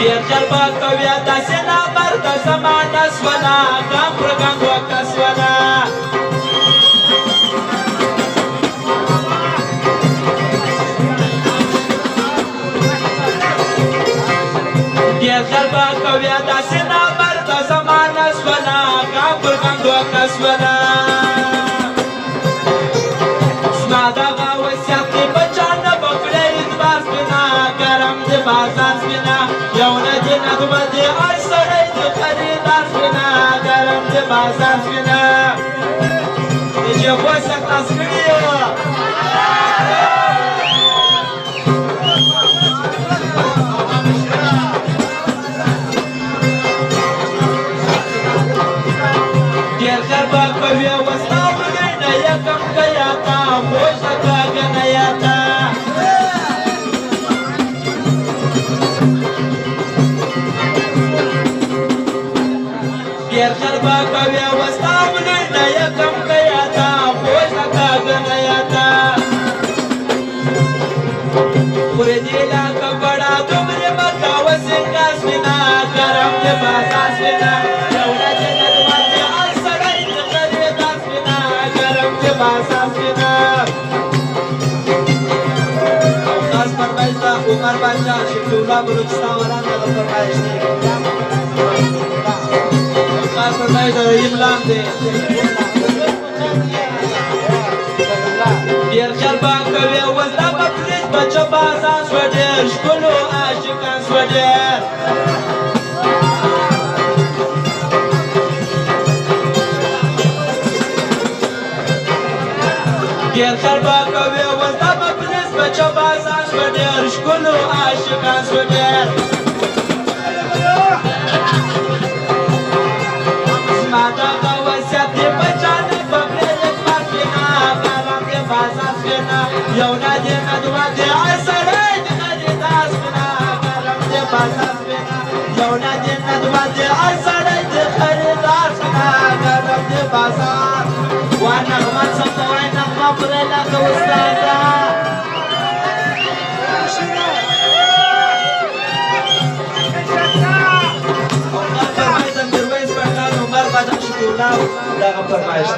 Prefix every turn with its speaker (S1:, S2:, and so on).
S1: ډېر جلبه کوي داسې نامرده زمانه سوله غم پر غم وکه سوله ډېر جلبه کوي داسې نامرده زمانه سوله غم پر غم وکه سوله زما دغه وصیت کې بچا نه بکړی اعتبار سپینه ګرم د بازار سپینه یو نه دې نه دوه دې هر سړی د خریدار سپینه ګرم د بازار سپینه د جېبو خلاص کړي ډېر ژر به کوي وستا وګړي نه یکم کیاتا خوش کاږه نه یاتا ډېر ژر به کوي وستا وګړي نه یکم کیاتا خوش کاږه نه یاتا پورې دې لا کبړه دومره مکاوه څنګه سپینه ګرم دې بازار سپینه یو نه جنت باندې هر سړی د خریدار سپینه ګرم دې بازار سپینه او خاص فرمایش د عمر باچا شفیع الله بلوچستان ولان دغه فرمایش دی او خاص فرمایش د رحیم لام دی ډېر ژر به کوي وزده به پولیس بچه بازان سوه ډېر ښکلو عاشقان سوه ډېر ډېر ژر به کوي وزده به پولیس بچه بازان سوه ډېر ښکلو عاشقان سوه ډېر زما دغه وصیت دې بچا نه بکړی اعتبار سپینه ګرم دې بازار سپینه یو نه دې نه دوه دې هر سړی د خریدار سپینه ګرم دې بازار سپینه یو نه دې نه دوه دې هر سړی د خریدار سپینه ګرم دې بازار وا نغمه څه ته وایي نغمه پرې لکه استاده فرمایش د میرویس پښتون عمر باچا شفیع الله دغه فرمایش